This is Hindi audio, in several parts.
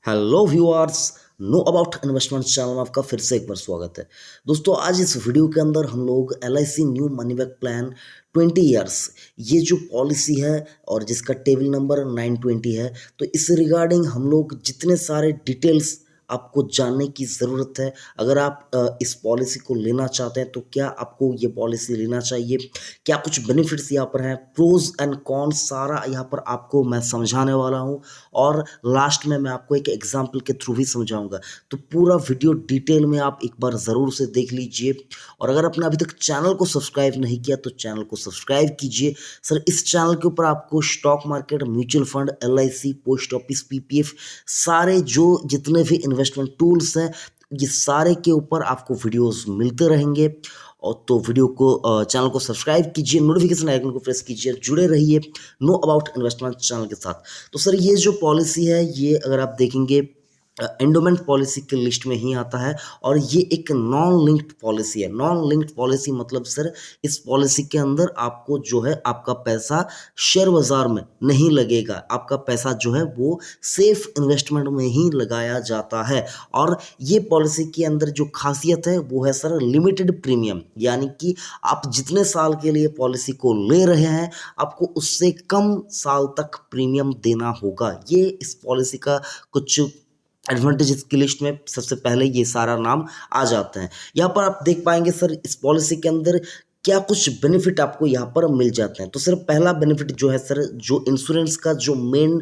Hello viewers, know about investment channel में आपका फिर से एक बार स्वागत है। दोस्तों, आज इस वीडियो के अंदर हम लोग LIC new money back plan 20 years ये जो पॉलिसी है और जिसका टेबल नंबर 920 है, तो इस रिगार्डिंग हम लोग जितने सारे डिटेल्स आपको जानने की ज़रूरत है। अगर आप इस पॉलिसी को लेना चाहते हैं तो क्या आपको ये पॉलिसी लेना चाहिए, क्या कुछ बेनिफिट्स यहाँ पर हैं, प्रोज एंड कॉन्स सारा यहाँ पर आपको मैं समझाने वाला हूँ। और लास्ट में मैं आपको एक एग्जाम्पल के थ्रू भी समझाऊंगा। तो पूरा वीडियो डिटेल में आप एक बार ज़रूर से देख लीजिए। और अगर आपने अभी तक चैनल को सब्सक्राइब नहीं किया तो चैनल को सब्सक्राइब कीजिए। सर, इस चैनल के ऊपर आपको stock market, mutual fund, LIC, post office, PPF सारे जो जितने भी इन्वेस्टमेंट टूल्स हैं, ये सारे के ऊपर आपको वीडियोस मिलते रहेंगे। और तो वीडियो को चैनल को सब्सक्राइब कीजिए, नोटिफिकेशन आइकन को प्रेस कीजिए, जुड़े रहिए नो अबाउट इन्वेस्टमेंट चैनल के साथ। तो सर, ये जो पॉलिसी है ये अगर आप देखेंगे एंडोमेंट पॉलिसी के लिस्ट में ही आता है। और ये एक नॉन लिंक्ड पॉलिसी है। नॉन लिंक्ड पॉलिसी मतलब सर, इस पॉलिसी के अंदर आपको जो है आपका पैसा शेयर बाजार में नहीं लगेगा। आपका पैसा जो है वो सेफ इन्वेस्टमेंट में ही लगाया जाता है। और ये पॉलिसी के अंदर जो खासियत है वो है सर लिमिटेड प्रीमियम, यानी कि आप जितने साल के लिए पॉलिसी को ले रहे हैं आपको उससे कम साल तक प्रीमियम देना होगा। ये इस पॉलिसी का कुछ एडवांटेजेस की लिस्ट में सबसे पहले ये सारा नाम आ जाते हैं। यहाँ पर आप देख पाएंगे सर, इस पॉलिसी के अंदर क्या कुछ बेनिफिट आपको यहाँ पर मिल जाते हैं। तो सर, पहला बेनिफिट जो है सर, जो इंश्योरेंस का जो मेन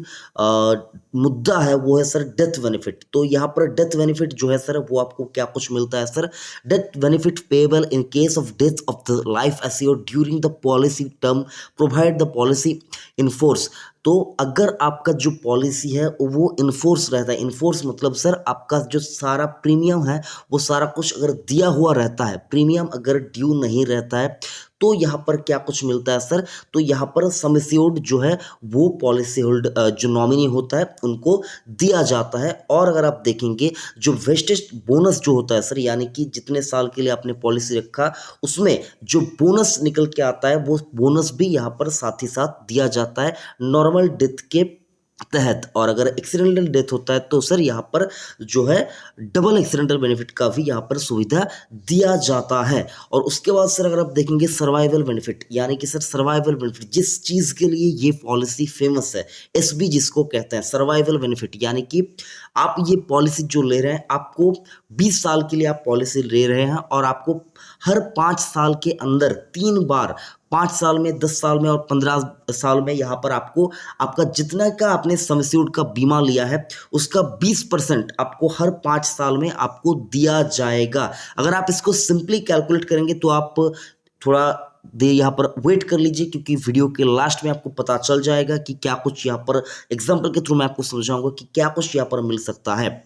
मुद्दा है वो है सर डेथ बेनिफिट। तो यहाँ पर डेथ बेनिफिट जो है सर वो आपको क्या कुछ मिलता है sir, death benefit payable in case of death of the life assured during the policy term provide the policy in force. तो अगर आपका जो पॉलिसी है वो इनफोर्स रहता है, इनफोर्स मतलब सर आपका जो सारा प्रीमियम है वो सारा कुछ अगर दिया हुआ रहता है, प्रीमियम अगर ड्यू नहीं रहता है, तो यहाँ पर क्या कुछ मिलता है सर, तो यहाँ पर सम एश्योर्ड जो है वो पॉलिसी होल्ड जो नॉमिनी होता है उनको दिया जाता है। और अगर आप देखेंगे जो वेस्टेज बोनस जो होता है सर, यानी कि जितने साल के लिए आपने पॉलिसी रखा उसमें जो बोनस निकल के आता है वो बोनस भी यहाँ पर साथ ही साथ दिया जाता है नॉर्मल डेथ के तहत। और अगर एक्सीडेंटल डेथ होता है तो सर यहाँ पर जो है डबल एक्सीडेंटल बेनिफिट का भी यहाँ पर सुविधा दिया जाता है। और उसके बाद सर अगर आप देखेंगे सर्वाइवल बेनिफिट, यानी कि सर सर्वाइवल बेनिफिट जिस चीज़ के लिए ये पॉलिसी फेमस है, SB जिसको कहते हैं सर्वाइवल बेनिफिट, यानी कि आप ये पॉलिसी जो ले रहे हैं आपको 20 साल के लिए आप पॉलिसी ले रहे हैं और आपको हर 5 साल के अंदर 3 बार, 5 साल में, 10 साल में और 15 साल में यहाँ पर आपको आपका जितना का आपने सम एश्योर्ड का बीमा लिया है उसका 20% आपको हर 5 साल में आपको दिया जाएगा। अगर आप इसको सिंपली कैलकुलेट करेंगे तो आप थोड़ा दे यहाँ पर वेट कर लीजिए, क्योंकि वीडियो के लास्ट में आपको पता चल जाएगा कि क्या कुछ यहाँ पर एग्जाम्पल के थ्रू मैं आपको समझाऊंगा कि क्या कुछ यहाँ पर मिल सकता है।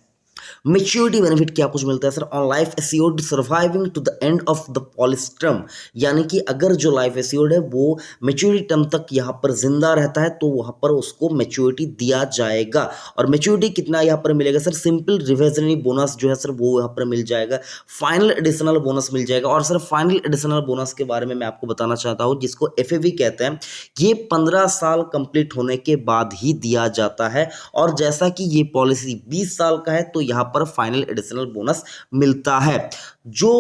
मेच्योरिटी बेनिफिट क्या कुछ मिलता है sir, on life assured surviving to the end of the policy term, यानी कि अगर जो लाइफ एस्योर्ड है वो मेच्योरिटी टर्म तक यहाँ पर जिंदा रहता है तो वहाँ पर उसको मेच्योरिटी दिया जाएगा। और मेच्योरिटी कितना यहाँ पर मिलेगा सर, सिंपल रिविजनरी बोनस जो है सर वो यहाँ पर मिल जाएगा, फाइनल एडिशनल बोनस मिल जाएगा। और सर फाइनल एडिशनल बोनस के बारे में मैं आपको बताना चाहता हूँ जिसको FAV कहते हैं, ये 15 साल कंप्लीट होने के बाद ही दिया जाता है। और जैसा कि ये पॉलिसी 20 साल का है तो यहाँ पर फाइनल एडिशनल बोनस मिलता है। जो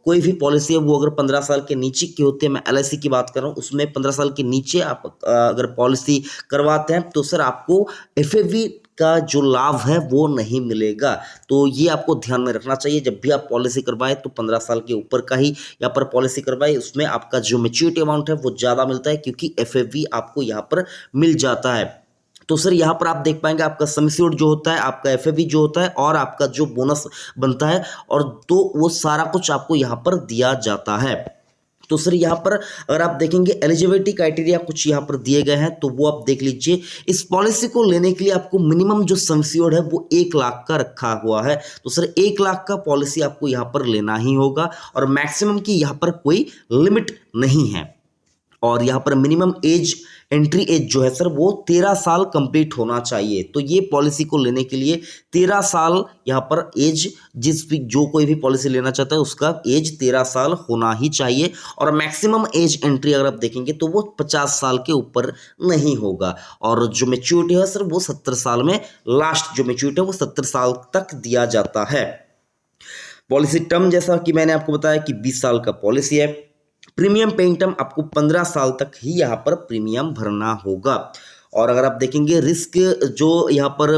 कोई भी पॉलिसी है वो अगर 15 साल के नीचे की होती है, मैं LIC की बात कर रहा हूँ, उसमें 15 साल के नीचे आप अगर पॉलिसी करवाते हैं तो सर आपको FAV का जो लाभ है वो नहीं मिलेगा। तो ये आपको ध्यान में रखना चाहिए, जब भी आप पॉलिसी करवाएं तो 15 साल के ऊपर का ही यहाँ पर पॉलिसी करवाएं, उसमें आपका जो मैच्योरिटी अमाउंट है वो ज़्यादा मिलता है क्योंकि FAV आपको यहाँ पर मिल जाता है। तो सर यहाँ पर आप देख पाएंगे आपका सम एश्योर्ड जो होता है, आपका FAV जो होता है और आपका जो बोनस बनता है, और तो वो सारा कुछ आपको यहाँ पर दिया जाता है। तो सर यहाँ पर अगर आप देखेंगे एलिजिबिलिटी क्राइटेरिया कुछ यहाँ पर दिए गए हैं तो वो आप देख लीजिए। इस पॉलिसी को लेने के लिए आपको मिनिमम जो सम एश्योर्ड है वो 1 लाख का रखा हुआ है। तो सर 1 लाख का पॉलिसी आपको यहाँ पर लेना ही होगा और मैक्सिमम की यहाँ पर कोई लिमिट नहीं है। और यहाँ पर मिनिमम एज एंट्री एज जो है सर वो 13 साल कंप्लीट होना चाहिए। तो ये पॉलिसी को लेने के लिए 13 साल यहाँ पर एज, जिस भी जो कोई भी पॉलिसी लेना चाहता है उसका एज 13 साल होना ही चाहिए। और मैक्सिमम एज एंट्री अगर आप देखेंगे तो वो 50 साल के ऊपर नहीं होगा। और जो मैच्योरिटी है सर वो 70 साल में, लास्ट जो मैच्योरिटी है वो 70 साल तक दिया जाता है। पॉलिसी टर्म जैसा कि मैंने आपको बताया कि 20 साल का पॉलिसी है। प्रीमियम पेइंग टर्म आपको 15 साल तक ही यहाँ पर प्रीमियम भरना होगा। और अगर आप देखेंगे रिस्क जो यहाँ पर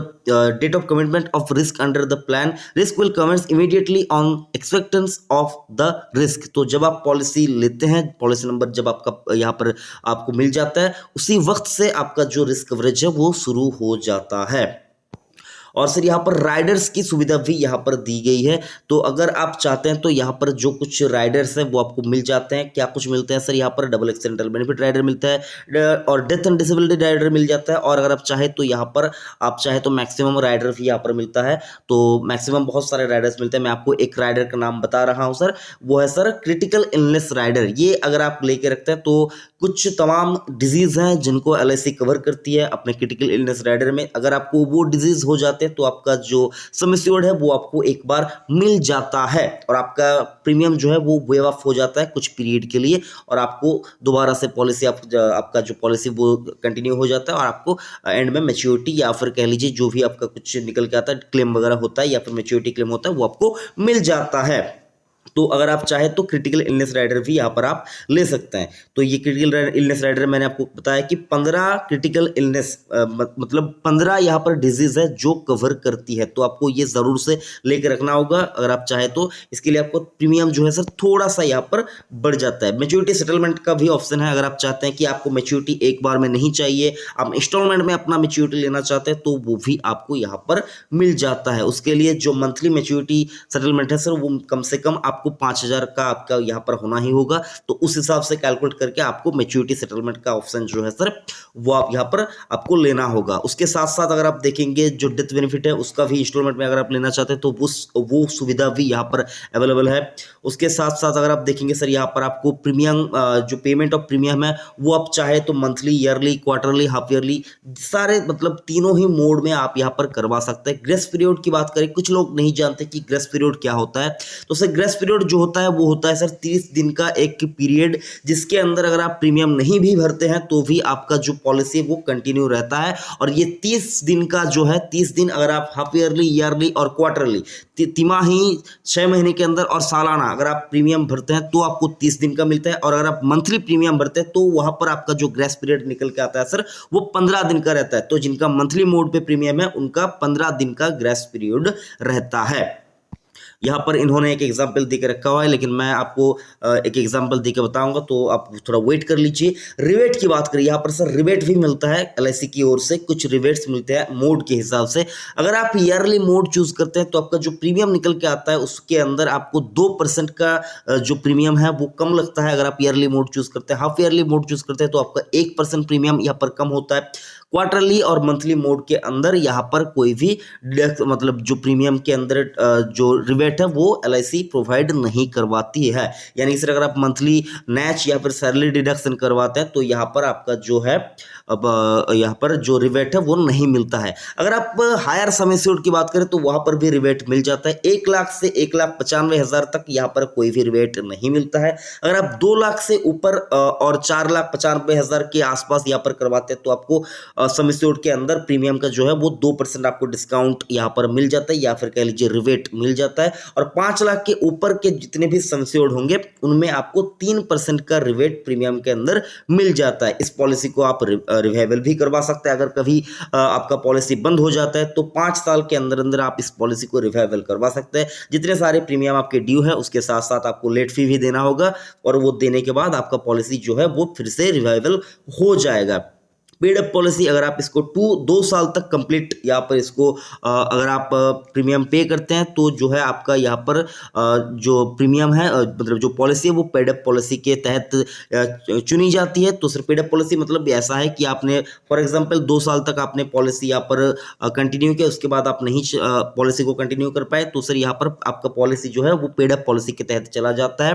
date of commitment of risk under the plan, risk will commence immediately on expectance of the risk. तो जब आप पॉलिसी लेते हैं, पॉलिसी नंबर जब आपका यहाँ पर आपको मिल जाता है, उसी वक्त से आपका जो रिस्क कवरेज है वो शुरू हो जाता है। और सर यहाँ पर राइडर्स की सुविधा भी यहाँ पर दी गई है। तो अगर आप चाहते हैं तो यहाँ पर जो कुछ राइडर्स हैं वो आपको मिल जाते हैं। क्या कुछ मिलते हैं सर, यहाँ पर डबल एक्सीडेंटल बेनिफिट राइडर मिलता है और डेथ एंड डिसेबिलिटी राइडर मिल जाता है। और अगर आप चाहे तो यहाँ पर आप चाहे तो मैक्सिमम राइडर भी यहाँ पर मिलता है। तो मैक्सिमम बहुत सारे राइडर्स मिलते हैं। मैं आपको एक राइडर का नाम बता रहा हूँ सर, वो है सर क्रिटिकल इलनेस राइडर। ये अगर आप लेके रखते हैं तो कुछ तमाम डिजीज हैं जिनको एलआईसी कवर करती है अपने क्रिटिकल इलनेस राइडर में। अगर आपको वो डिजीज हो जाते हैं तो आपका जो सम एश्योर्ड है वो आपको एक बार मिल जाता है और आपका प्रीमियम जो है वो वेव ऑफ हो जाता है कुछ पीरियड के लिए, और आपको दोबारा से पॉलिसी आपका जो पॉलिसी वो कंटिन्यू हो जाता है और आपको एंड में मैच्योरिटी या फिर कह लीजिए जो भी आपका कुछ निकल के आता है क्लेम वगैरह होता है या फिर मैच्योरिटी क्लेम होता है वो आपको मिल जाता है। तो अगर आप चाहे तो क्रिटिकल इलनेस राइडर भी यहाँ पर आप ले सकते हैं। तो ये क्रिटिकल इलनेस राइडर मैंने आपको बताया कि 15 क्रिटिकल इलनेस मतलब 15 यहाँ पर डिजीज है जो कवर करती है। तो आपको ये ज़रूर से लेकर रखना होगा अगर आप चाहे तो। इसके लिए आपको प्रीमियम जो है सर थोड़ा सा यहाँ पर बढ़ जाता है। मैच्योरिटी सेटलमेंट का भी ऑप्शन है। अगर आप चाहते हैं कि आपको मैच्योरिटी एक बार में नहीं चाहिए, आप इंस्टॉलमेंट में अपना मैच्योरिटी लेना चाहते हैं, तो वो भी आपको यहाँ पर मिल जाता है। उसके लिए जो मंथली मैच्योरिटी सेटलमेंट है सर वो कम से कम आपको 5,000 का आपका यहाँ पर होना ही होगा। तो उस हिसाब से कैलकुलेट करके आपको मैच्योरिटी सेटलमेंट का ऑप्शन जो है सर वो आप यहाँ पर आपको लेना होगा। उसके साथ साथ अगर आप देखेंगे जो डेथ बेनिफिट है उसका भी इंस्टॉलमेंट में अगर आप लेना चाहते हैं तो वो सुविधा भी यहाँ पर अवेलेबल है। उसके साथ साथ अगर आप देखेंगे सर यहाँ पर आपको प्रीमियम जो पेमेंट ऑफ प्रीमियम है वो आप चाहे तो monthly, yearly, quarterly, half yearly, सारे मतलब तीनों ही मोड में आप यहाँ पर करवा सकते हैं। ग्रेस पीरियड की बात करें, कुछ लोग नहीं जानते कि ग्रेस पीरियड क्या होता है। तो सर ग्रेस पीरियड जो होता है वो होता है सर 30 दिन का एक पीरियड, जिसके अंदर अगर आप प्रीमियम नहीं भी भरते हैं तो भी आपका जो पॉलिसी है वो कंटिन्यू रहता है। और ये 30 दिन का जो है 30 दिन अगर आप हाफ ईयरली, ईयरली और क्वार्टरली, तिमाही, 6 महीने के अंदर और सालाना अगर आप प्रीमियम भरते हैं तो आपको 30 दिन का मिलता है। और अगर आप मंथली प्रीमियम भरते हैं तो वहां पर आपका जो ग्रेस पीरियड निकल के आता है सर वो 15 दिन का रहता है। तो जिनका मंथली मोड पे प्रीमियम है उनका 15 दिन का ग्रेस पीरियड रहता है। यहाँ पर इन्होंने एक एग्जाम्पल दे के रखा हुआ है, लेकिन मैं आपको एक एग्जाम्पल दे के बताऊंगा तो आप थोड़ा वेट कर लीजिए। रिवेट की बात करें, यहाँ पर सर रिवेट भी मिलता है एलआईसी की ओर से, कुछ रिवेट्स मिलते हैं मोड के हिसाब से। अगर आप ईयरली मोड चूज करते हैं तो आपका जो प्रीमियम निकल के आता है उसके अंदर आपको 2% का जो प्रीमियम है वो कम लगता है। अगर आप ईयरली मोड चूज करते हैं, हाफ ईयरली मोड चूज करते हैं तो आपका 1% प्रीमियम यहाँ पर कम होता है। क्वार्टरली और मंथली मोड के अंदर यहाँ पर कोई भी मतलब जो प्रीमियम के अंदर जो रिबेट है वो एलआईसी प्रोवाइड नहीं करवाती है। यानी कि सर अगर आप मंथली नैच या फिर सैलरी डिडक्शन करवाते हैं तो यहाँ पर आपका जो है अब यहाँ पर जो रिबेट है वो नहीं मिलता है। अगर आप हायर सम एश्योर्ड की बात करें तो वहाँ पर भी रिबेट मिल जाता है। 1 लाख से 1,95,000 तक यहाँ पर कोई भी रिबेट नहीं मिलता है। अगर आप 2 लाख से ऊपर और 4,95,000 के आसपास यहाँ पर करवाते हैं तो आपको सम एश्योर्ड के अंदर प्रीमियम का जो है वो 2% आपको डिस्काउंट यहाँ पर मिल जाता है या फिर कह लीजिए रिबेट मिल जाता है। और 5 लाख के ऊपर के जितने भी सम एश्योर्ड होंगे उनमें आपको 3% का रिबेट प्रीमियम के अंदर मिल जाता है। इस पॉलिसी को आप रिवाइवल भी करवा सकते हैं। अगर कभी आपका पॉलिसी बंद हो जाता है तो 5 साल के अंदर अंदर आप इस पॉलिसी को रिवाइवल करवा सकते हैं। जितने सारे प्रीमियम आपके ड्यू है उसके साथ साथ आपको लेट फी भी देना होगा और वो देने के बाद आपका पॉलिसी जो है वो फिर से रिवाइवल हो जाएगा। पेड अप पॉलिसी अगर आप इसको 2 साल तक कंप्लीट यहाँ पर इसको अगर आप प्रीमियम पे करते हैं तो जो है आपका यहाँ पर जो प्रीमियम है मतलब जो पॉलिसी है वो पेड अप पॉलिसी के तहत चुनी जाती है। तो सर पेड अप पॉलिसी मतलब ऐसा है कि आपने फॉर एग्जांपल 2 साल तक आपने पॉलिसी यहाँ पर कंटिन्यू किया, उसके बाद आप नहीं पॉलिसी को कंटिन्यू कर पाए तो सर यहाँ पर आपका पॉलिसी जो है वो पेड अप पॉलिसी के तहत चला जाता है।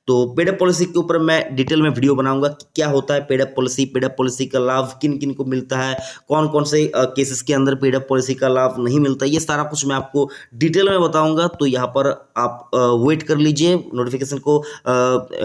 तो पेड अप पॉलिसी के ऊपर मैं डिटेल में वीडियो बनाऊंगा कि क्या होता है पेड अप पॉलिसी का लाभ किन किन को मिलता है, कौन कौन से केसेस के अंदर पेड अप पॉलिसी का लाभ नहीं मिलता, ये सारा कुछ मैं आपको डिटेल में बताऊंगा। तो यहाँ पर आप वेट कर लीजिए, नोटिफिकेशन को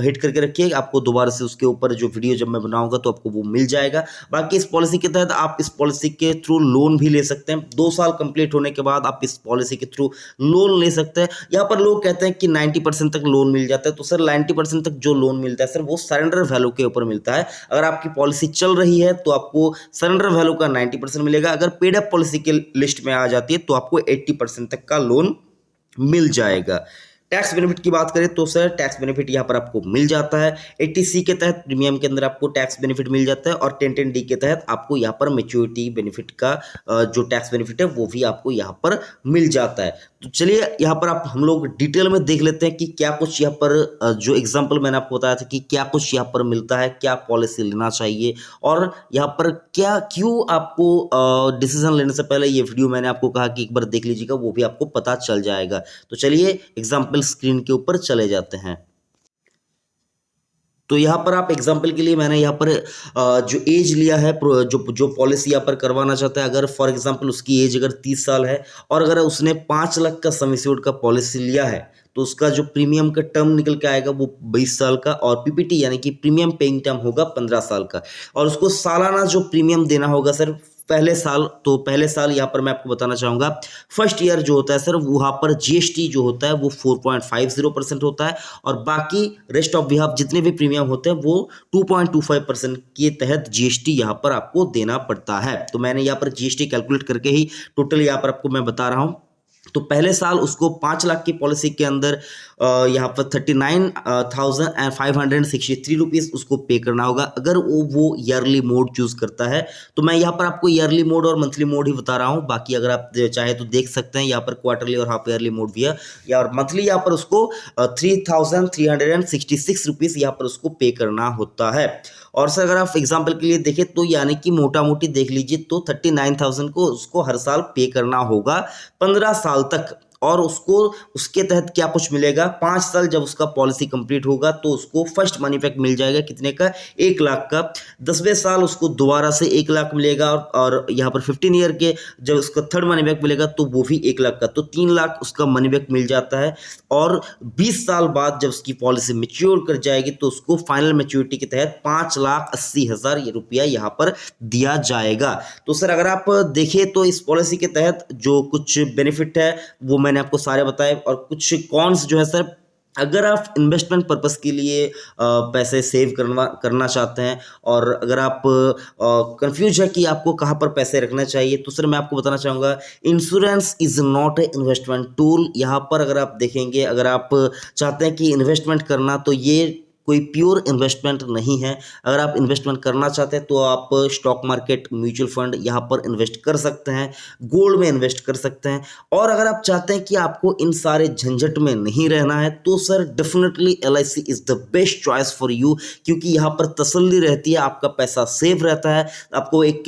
हिट करके रखिए, आपको दोबारा से उसके ऊपर जो वीडियो जब मैं बनाऊंगा तो आपको वो मिल जाएगा। बाकी इस पॉलिसी के तहत आप इस पॉलिसी के थ्रू लोन भी ले सकते हैं। 2 साल कंप्लीट होने के बाद आप इस पॉलिसी के थ्रू लोन ले सकते हैं। यहाँ पर लोग कहते हैं कि 90% तक लोन मिल जाता है, तो सर 90% तक जो लोन मिलता है सर वो सरेंडर वैल्यू के ऊपर मिलता है। अगर आपकी पॉलिसी चल रही है तो आपको सरेंडर वैल्यू का 90% मिलेगा। अगर पेड अप पॉलिसी के लिस्ट में आ जाती है तो आपको 80% तक का लोन मिल जाएगा। टैक्स बेनिफिट की बात करें तो सर टैक्स बेनिफिट यहाँ पर आपको मिल जाता है। 80C के तहत प्रीमियम के अंदर आपको टैक्स बेनिफिट मिल जाता है और 1010D के तहत आपको यहाँ पर मैच्योरिटी बेनिफिट का जो टैक्स बेनिफिट है वो भी आपको यहाँ पर मिल जाता है। तो चलिए यहाँ पर आप हम लोग डिटेल में देख लेते हैं कि क्या कुछ यहाँ पर जो एग्जाम्पल मैंने आपको बताया था कि क्या कुछ यहाँ पर मिलता है, क्या पॉलिसी लेना चाहिए और यहाँ पर क्या क्यों आपको डिसीजन लेने से पहले ये वीडियो मैंने आपको कहा कि एक बार देख लीजिएगा, वो भी आपको पता चल जाएगा। तो चलिए एग्जाम्पल स्क्रीन के ऊपर चले जाते हैं। तो यहाँ पर आप एग्जाम्पल के लिए मैंने यहाँ पर जो एज लिया है, जो पॉलिसी यहाँ पर करवाना चाहता है, अगर फॉर एग्जाम्पल उसकी एज अगर 30 साल है और अगर उसने 5 लाख का सम एश्योर्ड का पॉलिसी लिया है तो उसका जो प्रीमियम का टर्म निकल के आएगा वो 20 साल का और पीपीटी यानी कि प्रीमियम पेइंग टर्म होगा 15 साल का और उसको सालाना जो प्रीमियम देना होगा सर पहले साल यहाँ पर मैं आपको बताना चाहूँगा फर्स्ट ईयर जो होता है सर वहाँ पर जीएसटी जो होता है वो 4.50% होता है और बाकी रेस्ट ऑफ बिहाफ जितने भी प्रीमियम होते हैं वो 2.25% के तहत जीएसटी यहाँ पर आपको देना पड़ता है। तो मैंने यहाँ पर जीएसटी कैलकुलेट करके ही टोटल यहाँ पर आपको मैं बता रहा हूँ। तो पहले साल उसको 5 लाख की पॉलिसी के अंदर यहाँ पर 39,563 रुपीज़ उसको पे करना होगा अगर वो ईयरली मोड चूज़ करता है। तो मैं यहाँ पर आपको ईयरली मोड और मंथली मोड ही बता रहा हूँ, बाकी अगर आप चाहे तो देख सकते हैं यहाँ पर क्वार्टरली और हाफ ईयरली मोड भी है या और मंथली यहाँ पर उसको 3,366 रुपीज़ यहाँ पर उसको पे करना होता है। और सर अगर आप एग्जाम्पल के लिए देखें तो यानी कि मोटा मोटी देख लीजिए तो 39,000 को उसको हर साल पे करना होगा 15 साल तक। और उसको उसके तहत क्या कुछ मिलेगा, 5 साल जब उसका पॉलिसी कंप्लीट होगा तो उसको फर्स्ट मनी बैक मिल जाएगा कितने का, 1 लाख का। 10वें साल उसको दोबारा से 1 लाख मिलेगा और यहाँ पर 15 ईयर के जब उसका थर्ड मनी बैक मिलेगा तो वो भी 1 लाख का, तो 3 लाख उसका मनी बैक मिल जाता है। और 20 साल बाद जब उसकी पॉलिसी मैच्योर कर जाएगी तो उसको फाइनल मैच्योरिटी के तहत 5,80,000 रुपया यहाँ पर दिया जाएगा। तो सर अगर आप देखिए तो इस पॉलिसी के तहत जो कुछ बेनिफिट है वो मैंने आपको सारे बताए और कुछ कॉन्स जो है सर अगर आप इन्वेस्टमेंट पर्पस के लिए पैसे सेव करना चाहते हैं और अगर आप कंफ्यूज है कि आपको कहाँ पर पैसे रखना चाहिए तो सर मैं आपको बताना चाहूँगा insurance is not a investment tool. यहाँ पर अगर आप देखेंगे अगर आप चाहते हैं कि इन्वेस्टमेंट करना तो ये कोई प्योर इन्वेस्टमेंट नहीं है। अगर आप इन्वेस्टमेंट करना चाहते हैं तो आप स्टॉक मार्केट, म्यूचुअल फंड यहाँ पर इन्वेस्ट कर सकते हैं, गोल्ड में इन्वेस्ट कर सकते हैं। और अगर आप चाहते हैं कि आपको इन सारे झंझट में नहीं रहना है तो sir definitely LIC is the best choice for you, क्योंकि यहाँ पर तसल्ली रहती है, आपका पैसा सेफ रहता है, आपको एक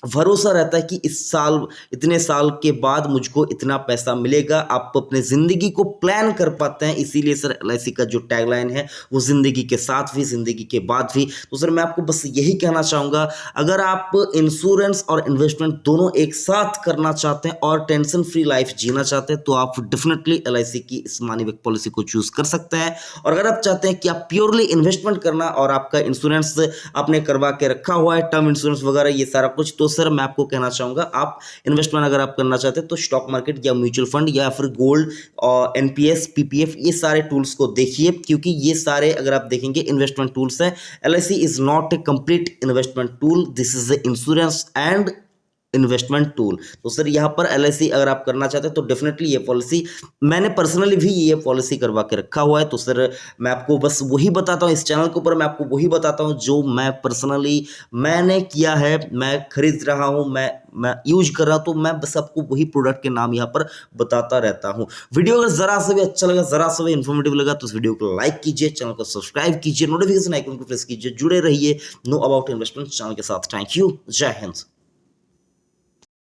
भरोसा रहता है कि इस साल इतने साल के बाद मुझको इतना पैसा मिलेगा। आप अपने ज़िंदगी को प्लान कर पाते हैं, इसीलिए सर LIC का जो टैगलाइन है वो ज़िंदगी के साथ भी ज़िंदगी के बाद भी। तो सर मैं आपको बस यही कहना चाहूँगा अगर आप इंश्योरेंस और इन्वेस्टमेंट दोनों एक साथ करना चाहते हैं और टेंशन फ्री लाइफ जीना चाहते हैं तो आप डेफिनेटली LIC की इस मनी बैक पॉलिसी को चूज़ कर सकते हैं। और अगर आप चाहते हैं कि आप प्योरली इन्वेस्टमेंट करना और आपका इंश्योरेंस आपने करवा के रखा हुआ है, टर्म इंश्योरेंस वगैरह ये सारा कुछ, तो सर मैं आपको कहना चाहूँगा आप इन्वेस्टमेंट अगर आप करना चाहते हैं तो स्टॉक मार्केट या म्यूचुअल फंड या फिर गोल्ड और NPS PPF ये सारे टूल्स को देखिए, क्योंकि ये सारे अगर आप देखेंगे इन्वेस्टमेंट टूल्स हैं। LIC is not a complete investment tool, this is a insurance and investment tool. तो सर यहाँ पर LIC अगर आप करना चाहते हैं तो डेफिनेटली ये पॉलिसी, मैंने पर्सनली भी ये पॉलिसी करवा के रखा हुआ है। तो सर मैं आपको बस वही बताता हूँ, इस चैनल के ऊपर मैं आपको वही बताता हूँ जो मैं पर्सनली मैंने किया है, मैं खरीद रहा हूँ, मैं यूज कर रहा हूँ। तो मैं बस आपको वही प्रोडक्ट के नाम यहाँ पर बताता रहता हूँ। वीडियो अगर जरा सा भी अच्छा लगा, जरा सा भी इन्फॉर्मेटिव लगा तो इस वीडियो को लाइक कीजिए, चैनल को सब्सक्राइब कीजिए, नोटिफिकेशन आइकन को प्रेस कीजिए, जुड़े रहिए नो अबाउट इन्वेस्टमेंट चैनल के साथ। थैंक यू, जय हिंद।